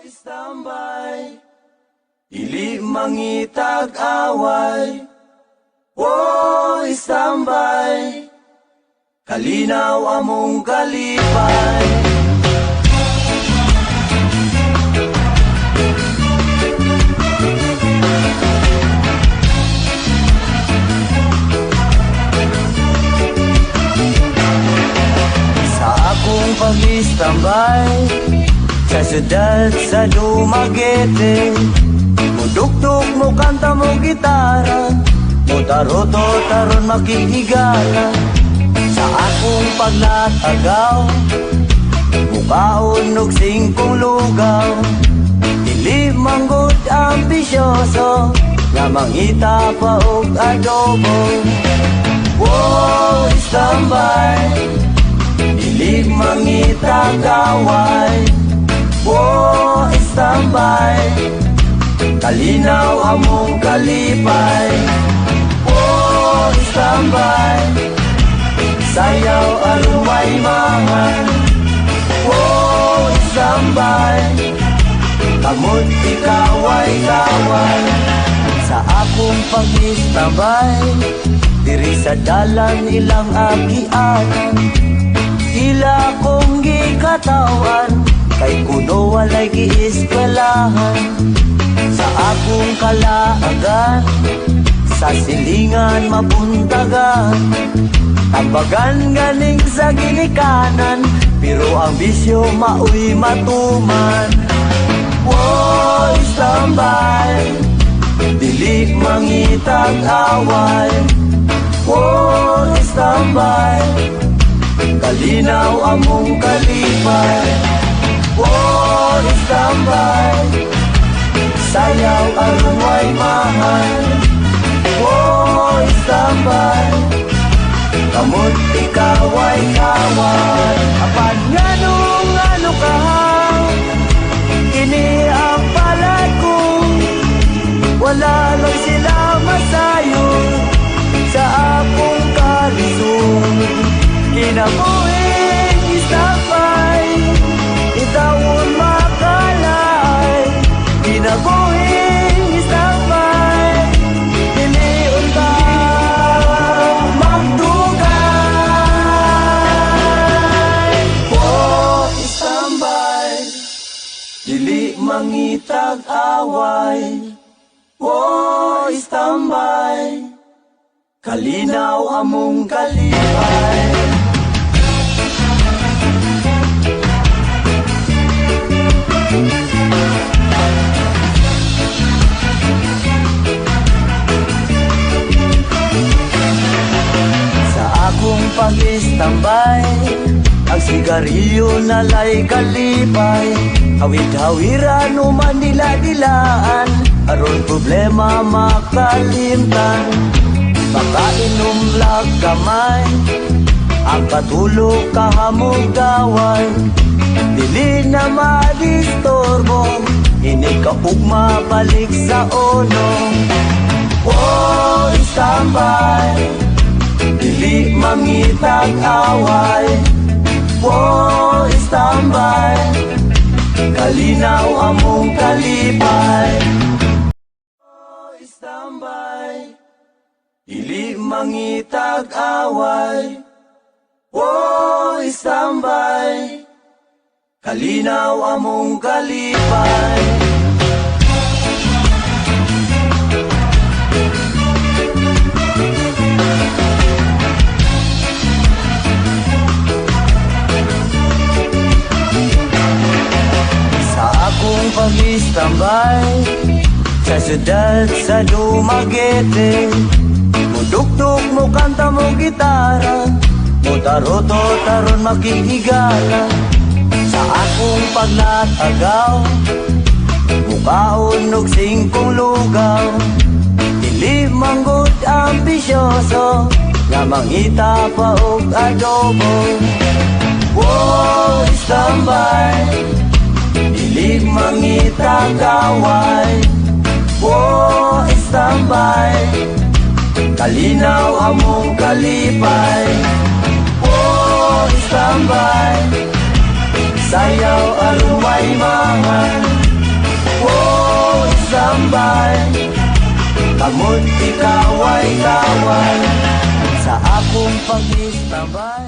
Tambay, dili mangitag away. Oh, istambay, kalinaw among kalipay. Sa akong pag-istambay, sa syudad sa Dumaguete, mudugtog mo kanta mo gitara, mo taroto taron makikigala. Sa akong paglatagaw, mukaon og singkong lugaw, dili manggod ambisyoso, nga mangita pa og adobo. Wow, istambay, dili mangita gaway. Oh, istambay, kalinaw among kalipay. Oh, istambay, sayaw aron may mangan. Oh, istambay, kamot ikaway kaway. Sa akong pag-istambay, diri sa dalan ilang agian, ila kong gikatawan, kay kuno walay giiskwelahan. Sa akong kalaagan, sa silingan mabuntagan, tambagan ganing sa ginikanan, pero ang bisyo maoy matuman. Wow, istambay, dili mangitag away. Wow, istambay, kalinaw among kalipay. Oh, istambay, sayaw aron way mahal. Oh, istambay, kamot ikaway kaway. Apan nganong ano ka, ini ang palad ko. Wala lang sila masayo sa akong kalisong. Kinabuhing istambay, itawon makalay, kinabuhing istambay, diliun ka magdugay. Oh, istambay, dili mangitag away. Oh, istambay, kalinaw among kalipay. Akong pag-istambay, ang sigarilyo nalay kalipay, hawid-hawiran o manila-dilaan, aron problema makalimtan. Makainom lag kamay, ang katulog kahamog gaway, dili na madistorbo, hindi ka ugma balik sa unong. Oh, istambay, dili mangitag away. Oh, istambay, kalinaw among kalipay. Oh, istambay, dili mangitag away. Oh, istambay, kalinaw among kalipay. Akong pag-istambay, sa syudad sa Dumaguete, mudugtog mo kanta mo gitara, mo taroto taron makikigala. Sa akong paglatagaw, mukaon og singkong lugaw, dili manggod ambisyoso, nga mangita pa og adobo. Wow, istambay, dili mangitag away. Oh, istambay, kalinaw among kalipay. Oh, istambay, sayaw aron may mangan. standby Kamo't ikaw ay kaway Sa akong pag-istambay